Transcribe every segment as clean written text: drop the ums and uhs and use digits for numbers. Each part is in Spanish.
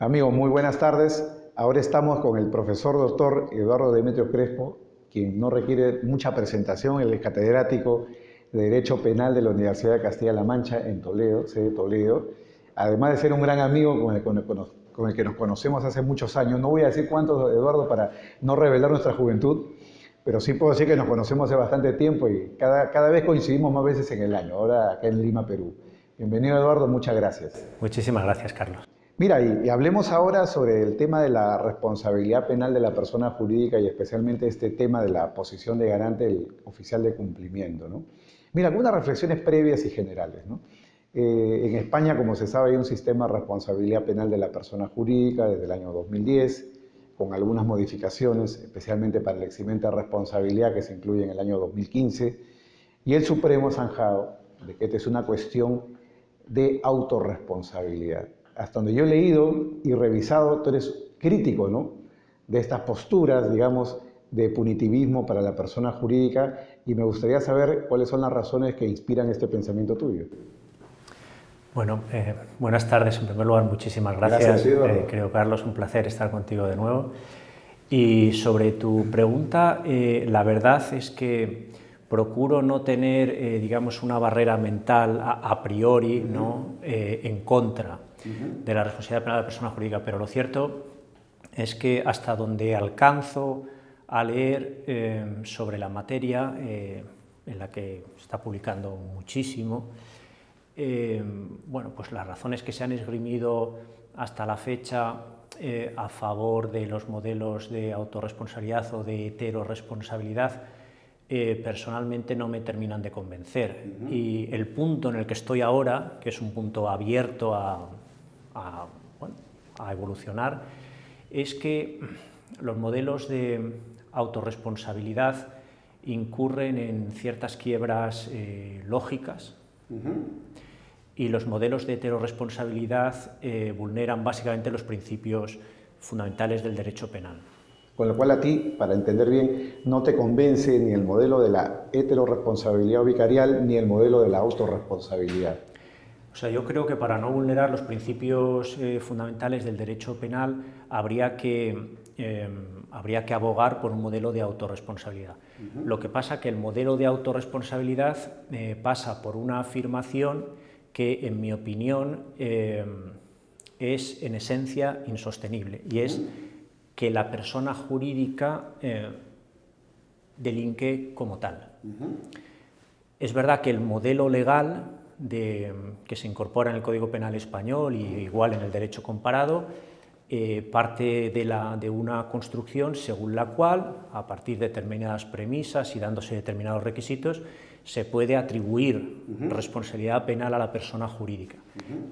Amigos, muy buenas tardes. Ahora estamos con el profesor doctor Eduardo Demetrio Crespo, quien no requiere mucha presentación. Él es catedrático de Derecho Penal de la Universidad de Castilla-La Mancha en Toledo, sede de Toledo. Además de ser un gran amigo con el que nos conocemos hace muchos años. No voy a decir cuántos, Eduardo, para no revelar nuestra juventud, pero sí puedo decir que nos conocemos hace bastante tiempo y cada vez coincidimos más veces en el año, ahora acá en Lima, Perú. Bienvenido, Eduardo, muchas gracias. Muchísimas gracias, Carlos. Mira, y hablemos ahora sobre el tema de la responsabilidad penal de la persona jurídica y especialmente este tema de la posición de garante del oficial de cumplimiento, ¿no? Mira, algunas reflexiones previas y generales, ¿no? En España, como se sabe, hay un sistema de responsabilidad penal de la persona jurídica desde el año 2010, con algunas modificaciones, especialmente para el eximente de responsabilidad que se incluye en el año 2015, y el Supremo ha zanjado de que esta es una cuestión de autorresponsabilidad. Hasta donde yo he leído y revisado, tú eres crítico, ¿no?, de estas posturas, digamos, de punitivismo para la persona jurídica, y me gustaría saber cuáles son las razones que inspiran este pensamiento tuyo. Bueno, buenas tardes. En primer lugar, muchísimas gracias. Creo, Carlos, un placer estar contigo de nuevo. Y sobre tu pregunta, la verdad es que procuro no tener, digamos, una barrera mental a priori, ¿no?, en contra de la responsabilidad penal de la persona jurídica, pero lo cierto es que hasta donde alcanzo a leer sobre la materia, en la que se está publicando muchísimo, bueno, pues las razones que se han esgrimido hasta la fecha a favor de los modelos de autorresponsabilidad o de heteroresponsabilidad, personalmente no me terminan de convencer. Y el punto en el que estoy ahora, que es un punto abierto a evolucionar, es que los modelos de autorresponsabilidad incurren en ciertas quiebras lógicas, y los modelos de heteroresponsabilidad vulneran básicamente los principios fundamentales del derecho penal. Con lo cual a ti, para entender bien, no te convence ni el modelo de la heteroresponsabilidad vicarial ni el modelo de la autorresponsabilidad. O sea, yo creo que para no vulnerar los principios fundamentales del derecho penal habría que abogar por un modelo de autorresponsabilidad. Lo que pasa es que el modelo de autorresponsabilidad pasa por una afirmación que, en mi opinión, es en esencia insostenible, y es que la persona jurídica delinque como tal. Es verdad que el modelo legal que se incorpora en el Código Penal español y igual en el derecho comparado parte de una construcción según la cual, a partir de determinadas premisas y dándose determinados requisitos, se puede atribuir responsabilidad penal a la persona jurídica.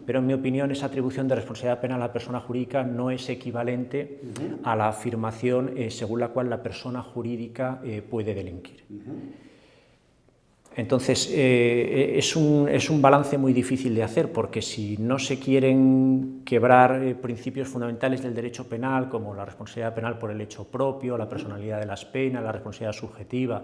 Pero, en mi opinión, esa atribución de responsabilidad penal a la persona jurídica no es equivalente a la afirmación según la cual la persona jurídica puede delinquir. Entonces, es un balance muy difícil de hacer, porque si no se quieren quebrar principios fundamentales del derecho penal, como la responsabilidad penal por el hecho propio, la personalidad de las penas, la responsabilidad subjetiva,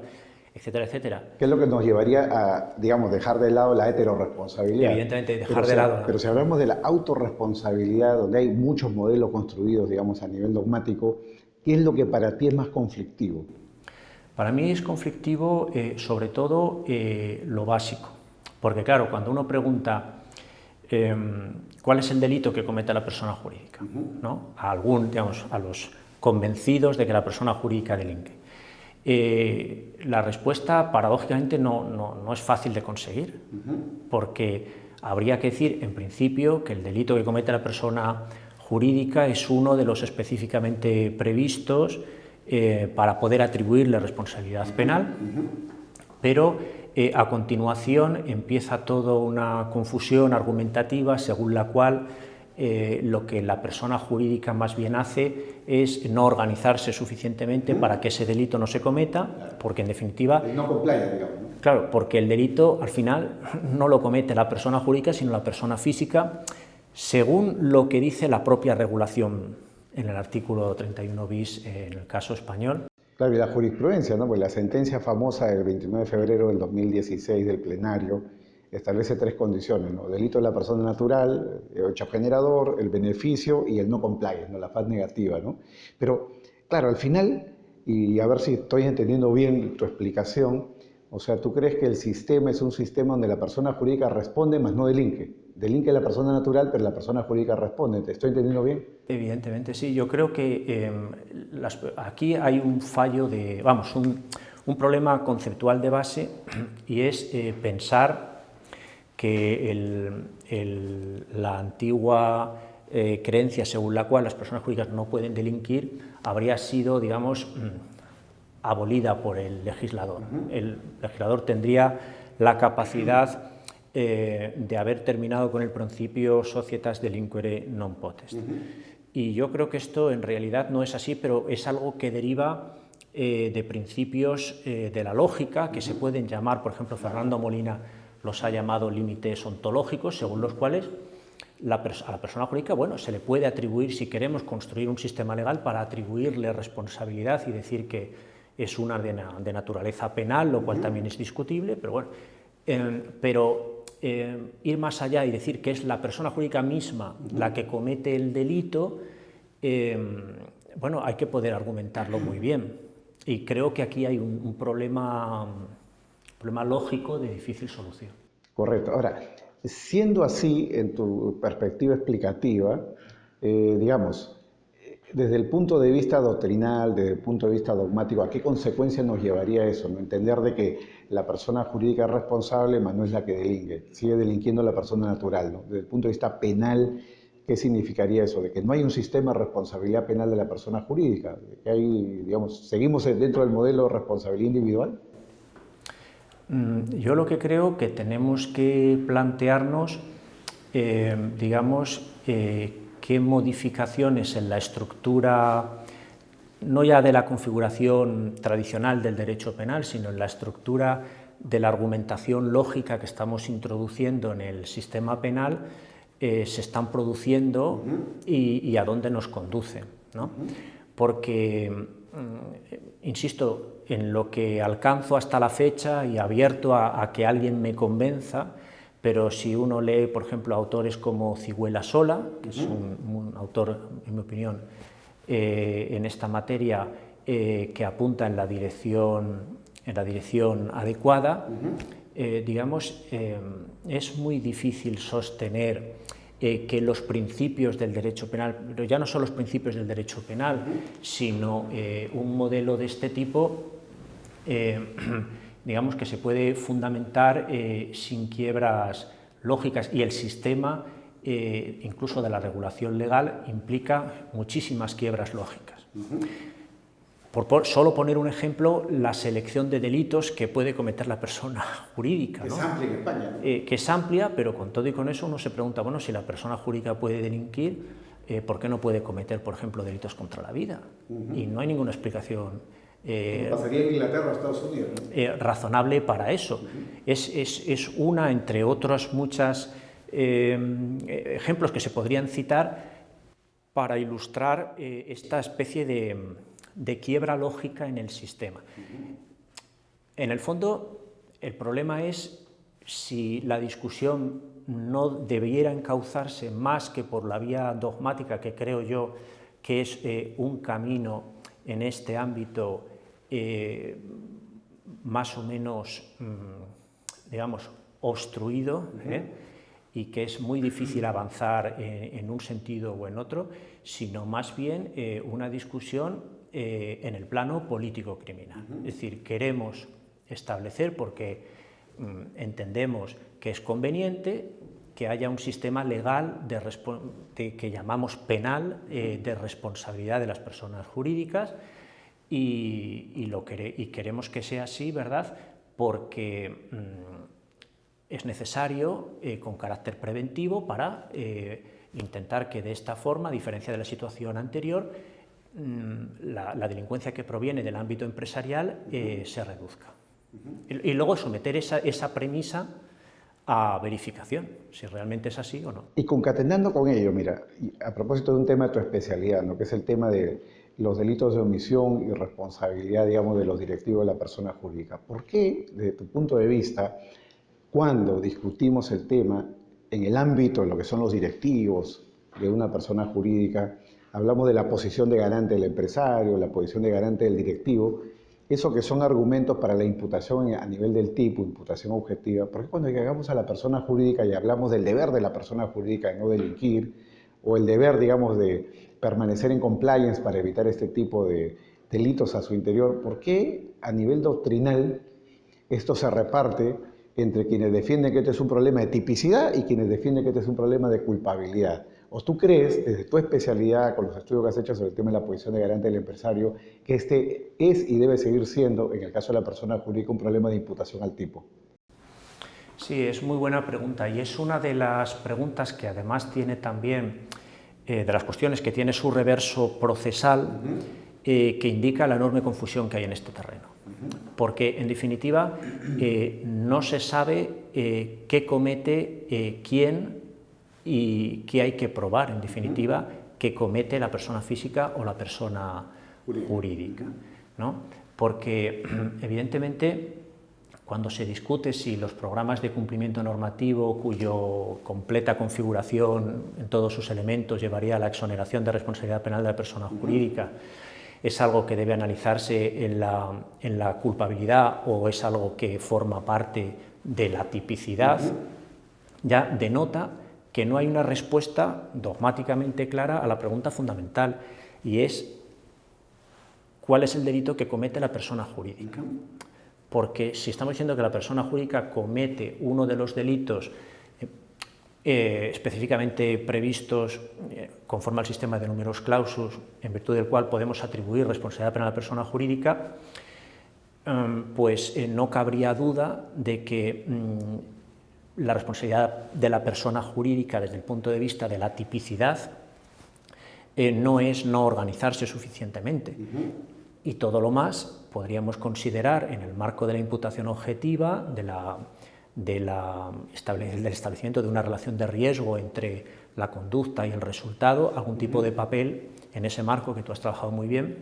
etcétera, etcétera. ¿Qué es lo que nos llevaría a, digamos, dejar de lado la heteroresponsabilidad? Evidentemente, dejar de lado. Pero si hablamos de la autorresponsabilidad, donde hay muchos modelos construidos, digamos, a nivel dogmático, ¿qué es lo que para ti es más conflictivo? Para mí es conflictivo sobre todo lo básico, porque claro, cuando uno pregunta cuál es el delito que comete la persona jurídica, ¿no?, a los convencidos de que la persona jurídica delinque, la respuesta paradójicamente no es fácil de conseguir, porque habría que decir en principio que el delito que comete la persona jurídica es uno de los específicamente previstos para poder atribuirle responsabilidad penal, pero a continuación empieza toda una confusión argumentativa según la cual lo que la persona jurídica más bien hace es no organizarse suficientemente para que ese delito no se cometa, porque en definitiva... No compliance, digamos, ¿no? Claro, porque el delito al final no lo comete la persona jurídica, sino la persona física, según lo que dice la propia regulación en el artículo 31 bis en el caso español. Claro, y la jurisprudencia, ¿no? Pues la sentencia famosa del 29 de febrero del 2016 del plenario establece tres condiciones, ¿no? Delito de la persona natural, el hecho generador, el beneficio y el no compliance, ¿no? La faz negativa, ¿no? Pero, claro, al final, y a ver si estoy entendiendo bien tu explicación, o sea, ¿tú crees que el sistema es un sistema donde la persona jurídica responde, más no delinque? Delinque la persona natural, pero la persona jurídica responde. ¿Te estoy entendiendo bien? Evidentemente, sí. Yo creo que aquí hay un fallo de, vamos, un problema conceptual de base, y es pensar que la antigua creencia según la cual las personas jurídicas no pueden delinquir habría sido, digamos, abolida por el legislador. El legislador tendría la capacidad de haber terminado con el principio societas delinquere non potest. Y yo creo que esto en realidad no es así, pero es algo que deriva de principios de la lógica, que se pueden llamar, por ejemplo, Fernando Molina los ha llamado límites ontológicos, según los cuales a la persona jurídica, bueno, se le puede atribuir, si queremos construir un sistema legal, para atribuirle responsabilidad y decir que es una de naturaleza penal, lo cual también es discutible, pero bueno, ir más allá y decir que es la persona jurídica misma la que comete el delito, bueno, hay que poder argumentarlo muy bien. Y creo que aquí hay un problema lógico de difícil solución. Correcto. Ahora, siendo así, en tu perspectiva explicativa, digamos, desde el punto de vista doctrinal, desde el punto de vista dogmático, ¿a qué consecuencia nos llevaría eso? ¿No? Entender de que la persona jurídica es responsable, mas no es la que delinque, sigue delinquiendo la persona natural, ¿no? Desde el punto de vista penal, ¿qué significaría eso? De que no hay un sistema de responsabilidad penal de la persona jurídica, de que hay, digamos, ¿seguimos dentro del modelo de responsabilidad individual? Yo lo que creo que tenemos que plantearnos, digamos, qué modificaciones en la estructura, no ya de la configuración tradicional del derecho penal, sino en la estructura de la argumentación lógica que estamos introduciendo en el sistema penal, se están produciendo y a dónde nos conducen, ¿no? Porque, insisto, en lo que alcanzo hasta la fecha y abierto a que alguien me convenza, pero si uno lee, por ejemplo, autores como Ciguela Sola, que es un autor, en mi opinión, en esta materia, que apunta en la dirección adecuada, digamos, es muy difícil sostener que los principios del derecho penal, pero ya no son los principios del derecho penal, sino un modelo de este tipo, digamos que se puede fundamentar sin quiebras lógicas, y el sistema, incluso de la regulación legal, implica muchísimas quiebras lógicas. Por solo poner un ejemplo, la selección de delitos que puede cometer la persona jurídica, ¿no? Es amplia en España, ¿no? Que es amplia, pero con todo y con eso uno se pregunta, bueno, si la persona jurídica puede delinquir, ¿por qué no puede cometer, por ejemplo, delitos contra la vida? Y no hay ninguna explicación pasaría en Inglaterra o Estados Unidos, ¿no? Razonable para eso. Es una, entre otros muchos ejemplos que se podrían citar para ilustrar esta especie de quiebra lógica en el sistema. En el fondo, el problema es si la discusión no debiera encauzarse más que por la vía dogmática, que creo yo que es un camino en este ámbito más o menos, digamos, obstruido, y que es muy difícil avanzar en un sentido o en otro, sino más bien una discusión en el plano político-criminal. Es decir, queremos establecer, porque entendemos que es conveniente, que haya un sistema legal que llamamos penal de responsabilidad de las personas jurídicas, y queremos que sea así, ¿verdad? Porque es necesario, con carácter preventivo, para intentar que de esta forma, a diferencia de la situación anterior, la delincuencia que proviene del ámbito empresarial se reduzca. Y luego someter esa premisa a verificación, si realmente es así o no. Y concatenando con ello, mira, a propósito de un tema de tu especialidad, ¿no? Que es el tema de los delitos de omisión y responsabilidad, digamos, de los directivos de la persona jurídica. ¿Por qué, desde tu punto de vista, cuando discutimos el tema en el ámbito de lo que son los directivos de una persona jurídica, hablamos de la posición de garante del empresario, la posición de garante del directivo, eso que son argumentos para la imputación a nivel del tipo, imputación objetiva, porque cuando llegamos a la persona jurídica y hablamos del deber de la persona jurídica de no delinquir, o el deber, digamos, de permanecer en compliance para evitar este tipo de delitos a su interior, ¿por qué a nivel doctrinal esto se reparte entre quienes defienden que este es un problema de tipicidad y quienes defienden que este es un problema de culpabilidad? ¿O tú crees, desde tu especialidad, con los estudios que has hecho sobre el tema de la posición de garante del empresario, que este es y debe seguir siendo, en el caso de la persona jurídica, un problema de imputación al tipo? Sí, es muy buena pregunta y es una de las preguntas que además tiene también, de las cuestiones que tiene su reverso procesal, que indica la enorme confusión que hay en este terreno. Porque, en definitiva, no se sabe qué comete quién y qué hay que probar, en definitiva, que comete la persona física o la persona jurídica, ¿no? Porque, evidentemente, cuando se discute si los programas de cumplimiento normativo, cuya completa configuración en todos sus elementos llevaría a la exoneración de responsabilidad penal de la persona jurídica, es algo que debe analizarse en la culpabilidad o es algo que forma parte de la tipicidad, ya denota que no hay una respuesta dogmáticamente clara a la pregunta fundamental, y es ¿cuál es el delito que comete la persona jurídica? Porque si estamos diciendo que la persona jurídica comete uno de los delitos específicamente previstos conforme al sistema de numerus clausus, en virtud del cual podemos atribuir responsabilidad penal a la persona jurídica, pues no cabría duda de que la responsabilidad de la persona jurídica desde el punto de vista de la tipicidad no es no organizarse suficientemente. Y todo lo más podríamos considerar en el marco de la imputación objetiva, del establecimiento de una relación de riesgo entre la conducta y el resultado, algún tipo de papel en ese marco que tú has trabajado muy bien,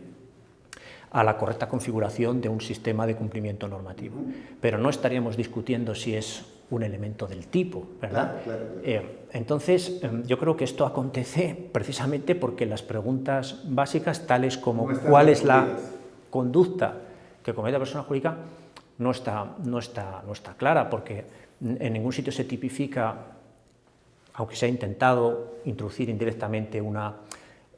a la correcta configuración de un sistema de cumplimiento normativo. Pero no estaríamos discutiendo si es un elemento del tipo, ¿verdad? Claro. Entonces, yo creo que esto acontece precisamente porque las preguntas básicas, tales como cuál es la conducta que comete la persona jurídica, no está clara, porque en ningún sitio se tipifica, aunque se ha intentado introducir indirectamente una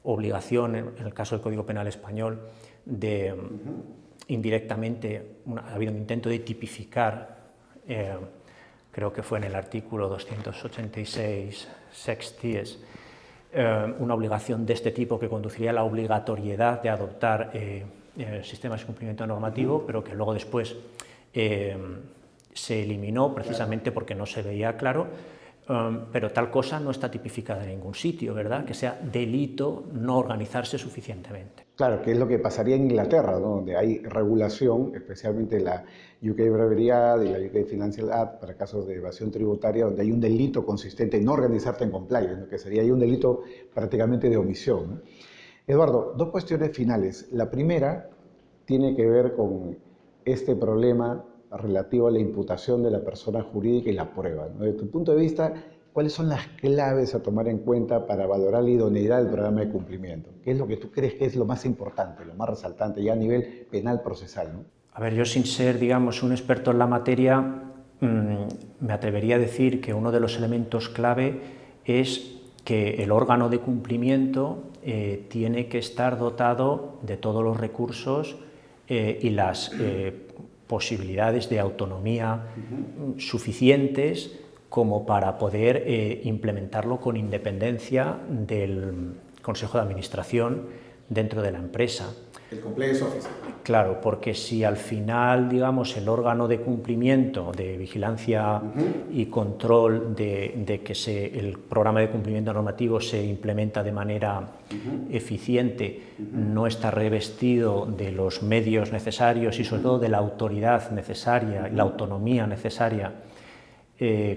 obligación, en el caso del Código Penal español, de indirectamente, ha habido un intento de tipificar, creo que fue en el artículo 286 sexties, una obligación de este tipo que conduciría a la obligatoriedad de adoptar sistemas de cumplimiento normativo, pero que luego después se eliminó precisamente porque no se veía claro, pero tal cosa no está tipificada en ningún sitio, ¿verdad? Que sea delito no organizarse suficientemente. Claro, que es lo que pasaría en Inglaterra, ¿no? Donde hay regulación, especialmente la UK Brevery Act y la UK Financial Act, para casos de evasión tributaria, donde hay un delito consistente en no organizarte en compliance, ¿no? Que sería ahí un delito prácticamente de omisión, ¿no? Eduardo, dos cuestiones finales. La primera tiene que ver con este problema relativo a la imputación de la persona jurídica y la prueba, ¿no? Desde tu punto de vista, ¿cuáles son las claves a tomar en cuenta para valorar la idoneidad del programa de cumplimiento? ¿Qué es lo que tú crees que es lo más importante, lo más resaltante ya a nivel penal procesal, ¿no? A ver, yo sin ser, digamos, un experto en la materia, me atrevería a decir que uno de los elementos clave es que el órgano de cumplimiento tiene que estar dotado de todos los recursos y las posibilidades de autonomía suficientes como para poder implementarlo con independencia del Consejo de Administración dentro de la empresa. El compliance officer. Claro, porque si al final, digamos, el órgano de cumplimiento, de vigilancia y control de que el programa de cumplimiento normativo se implementa de manera eficiente, no está revestido de los medios necesarios y sobre todo de la autoridad necesaria y la autonomía necesaria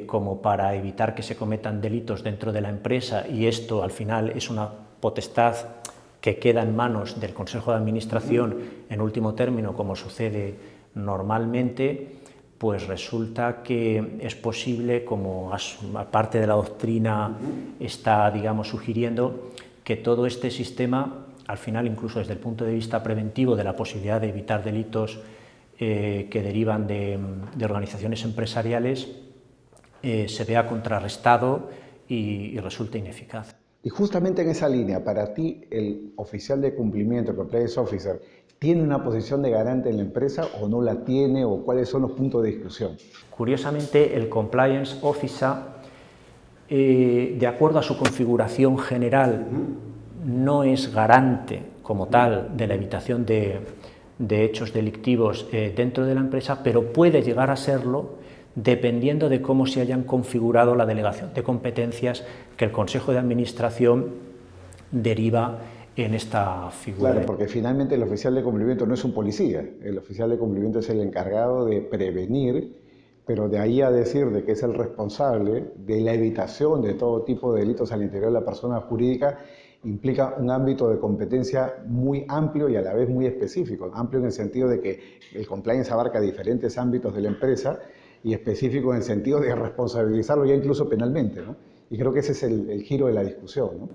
como para evitar que se cometan delitos dentro de la empresa, y esto al final es una potestad que queda en manos del Consejo de Administración en último término, como sucede normalmente, pues resulta que es posible, como parte de la doctrina está, digamos, sugiriendo, que todo este sistema, al final, incluso desde el punto de vista preventivo de la posibilidad de evitar delitos que derivan de organizaciones empresariales, se vea contrarrestado y resulta ineficaz. Y justamente en esa línea, para ti, el oficial de cumplimiento, el compliance officer, ¿tiene una posición de garante en la empresa o no la tiene, o cuáles son los puntos de discusión? Curiosamente, el compliance officer, de acuerdo a su configuración general, no es garante como tal de la evitación de hechos delictivos dentro de la empresa, pero puede llegar a serlo dependiendo de cómo se hayan configurado la delegación de competencias que el Consejo de Administración deriva en esta figura. Claro, porque finalmente el oficial de cumplimiento no es un policía, el oficial de cumplimiento es el encargado de prevenir, pero de ahí a decir de que es el responsable de la evitación de todo tipo de delitos al interior de la persona jurídica, implica un ámbito de competencia muy amplio y a la vez muy específico. Amplio en el sentido de que el compliance abarca diferentes ámbitos de la empresa, y específico en el sentido de responsabilizarlo ya incluso penalmente, ¿no? Y creo que ese es el giro de la discusión, ¿no?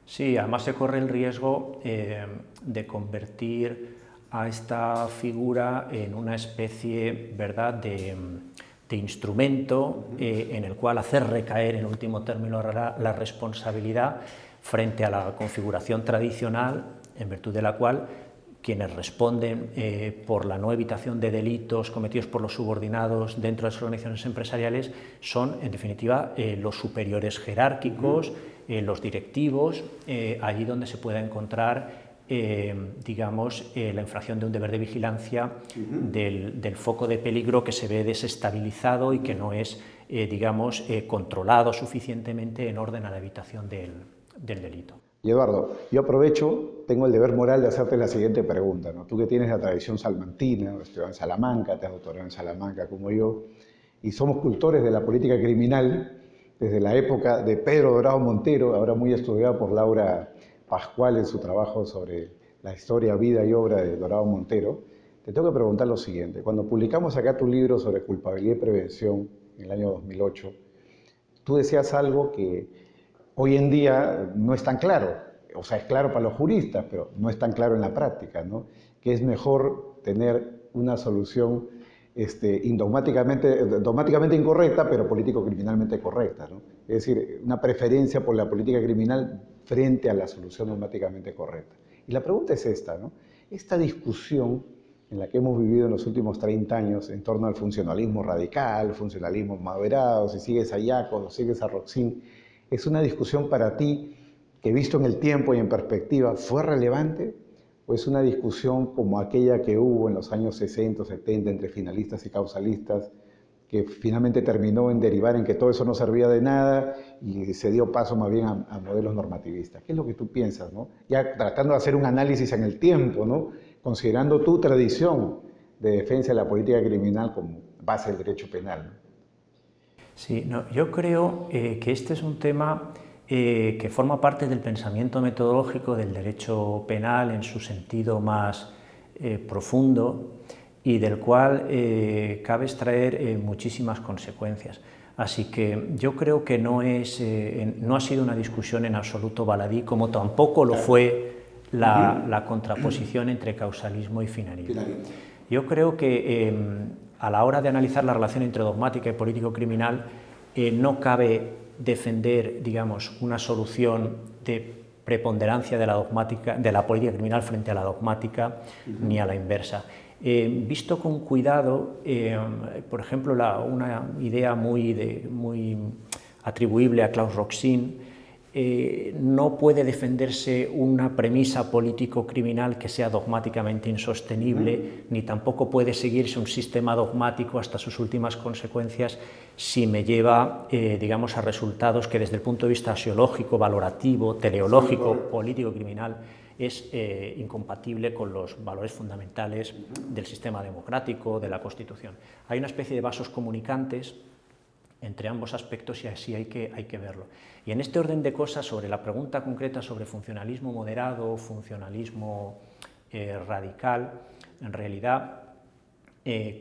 Sí, además se corre el riesgo de convertir a esta figura en una especie, ¿verdad?, de instrumento en el cual hacer recaer en último término la responsabilidad frente a la configuración tradicional, en virtud de la cual quienes responden por la no evitación de delitos cometidos por los subordinados dentro de las organizaciones empresariales son, en definitiva, los superiores jerárquicos, los directivos, allí donde se pueda encontrar, digamos, la infracción de un deber de vigilancia del foco de peligro que se ve desestabilizado y que no es, digamos, controlado suficientemente en orden a la evitación del delito. Y Eduardo, yo aprovecho, tengo el deber moral de hacerte la siguiente pregunta, ¿no? Tú que tienes la tradición salmantina, estudiado en Salamanca, te has doctorado en Salamanca como yo, y somos cultores de la política criminal desde la época de Pedro Dorado Montero, ahora muy estudiado por Laura Pascual en su trabajo sobre la historia, vida y obra de Dorado Montero. Te tengo que preguntar lo siguiente. Cuando publicamos acá tu libro sobre culpabilidad y prevención en el año 2008, tú decías algo que hoy en día no es tan claro, o sea, es claro para los juristas, pero no es tan claro en la práctica, ¿no? Que es mejor tener una solución dogmáticamente incorrecta, pero político-criminalmente correcta, ¿no? Es decir, una preferencia por la política criminal frente a la solución dogmáticamente correcta. Y la pregunta es esta, ¿no? Esta discusión en la que hemos vivido en los últimos 30 años en torno al funcionalismo radical, funcionalismo moderado, si sigues a Yacos o sigues a Roxin, ¿es una discusión para ti que, visto en el tiempo y en perspectiva, fue relevante? ¿O es una discusión como aquella que hubo en los años 60, 70 entre finalistas y causalistas, que finalmente terminó en derivar en que todo eso no servía de nada y se dio paso más bien a modelos normativistas? ¿Qué es lo que tú piensas, ¿no? Ya tratando de hacer un análisis en el tiempo, ¿no? Considerando tu tradición de defensa de la política criminal como base del derecho penal, ¿no? Sí, no, yo creo que este es un tema que forma parte del pensamiento metodológico del derecho penal en su sentido más profundo y del cual cabe extraer muchísimas consecuencias. Así que yo creo que no ha sido una discusión en absoluto baladí, como tampoco lo fue la contraposición entre causalismo y finalismo. Yo creo que a la hora de analizar la relación entre dogmática y político-criminal no cabe defender, digamos, una solución de preponderancia de la política criminal frente a la dogmática, ni a la inversa. Visto con cuidado, por ejemplo, una idea muy atribuible a Klaus Roxin, no puede defenderse una premisa político-criminal que sea dogmáticamente insostenible, ni tampoco puede seguirse un sistema dogmático hasta sus últimas consecuencias si me lleva, digamos, a resultados que desde el punto de vista axiológico, valorativo, teleológico, político-criminal, es incompatible con los valores fundamentales del sistema democrático, de la Constitución. Hay una especie de vasos comunicantes entre ambos aspectos y así hay que verlo. Y en este orden de cosas, sobre la pregunta concreta sobre funcionalismo moderado, funcionalismo radical, en realidad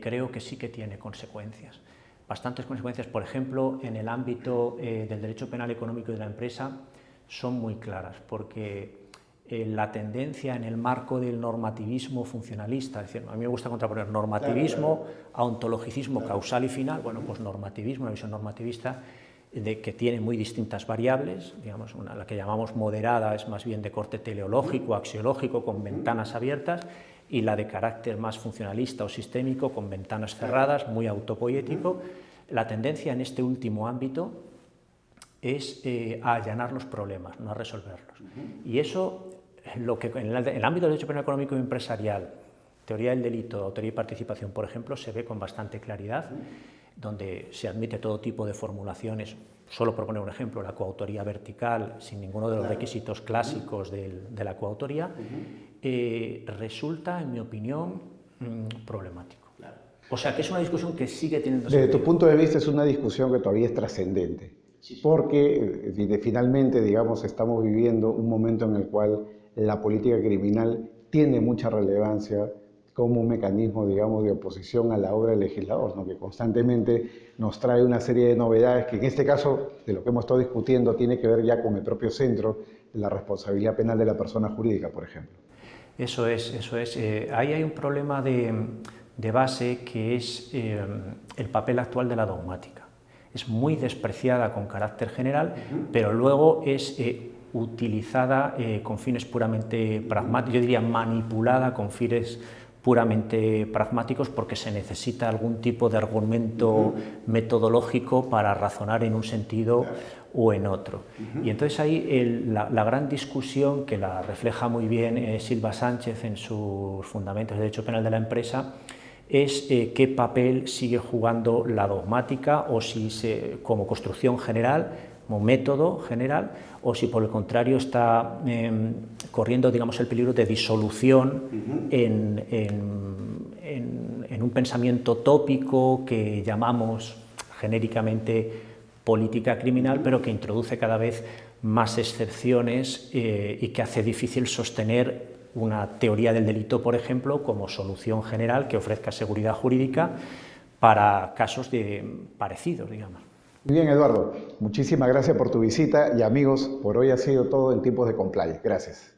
creo que sí que tiene consecuencias. Bastantes consecuencias, por ejemplo, en el ámbito del derecho penal económico de la empresa son muy claras, porque la tendencia en el marco del normativismo funcionalista, es decir, a mí me gusta contraponer normativismo a ontologicismo causal y final. Bueno, pues normativismo, una visión normativista que tiene muy distintas variables, digamos, la que llamamos moderada es más bien de corte teleológico, axiológico, con ventanas abiertas, y la de carácter más funcionalista o sistémico, con ventanas cerradas, muy autopoético. La tendencia en este último ámbito es a allanar los problemas, no a resolverlos. Y eso, lo que en el ámbito del derecho penal económico y empresarial, teoría del delito, autoría y participación, por ejemplo, se ve con bastante claridad, donde se admite todo tipo de formulaciones. Solo por poner un ejemplo, la coautoría vertical, sin ninguno de los requisitos clásicos de la coautoría, resulta, en mi opinión, problemático. O sea, que es una discusión que sigue teniendo sentido. Desde tu punto de vista es una discusión que todavía es trascendente, porque finalmente, digamos, estamos viviendo un momento en el cual la política criminal tiene mucha relevancia como un mecanismo, digamos, de oposición a la obra del legislador, ¿no? Que constantemente nos trae una serie de novedades que en este caso, de lo que hemos estado discutiendo, tiene que ver ya con el propio centro de la responsabilidad penal de la persona jurídica, por ejemplo. Eso es. Ahí hay un problema de base que es el papel actual de la dogmática. Es muy despreciada con carácter general, pero luego es utilizada con fines puramente pragmáticos, yo diría manipulada con fines puramente pragmáticos, porque se necesita algún tipo de argumento metodológico para razonar en un sentido o en otro. Y entonces ahí la gran discusión, que la refleja muy bien Silva Sánchez en sus Fundamentos de Derecho Penal de la Empresa, es qué papel sigue jugando la dogmática, o si como construcción general, como método general, o si por el contrario está corriendo, digamos, el peligro de disolución en un pensamiento tópico que llamamos genéricamente política criminal, pero que introduce cada vez más excepciones y que hace difícil sostener una teoría del delito, por ejemplo, como solución general que ofrezca seguridad jurídica para casos parecidos, digamos. Muy bien, Eduardo. Muchísimas gracias por tu visita y, amigos, por hoy ha sido todo en Tiempos de Compliance. Gracias.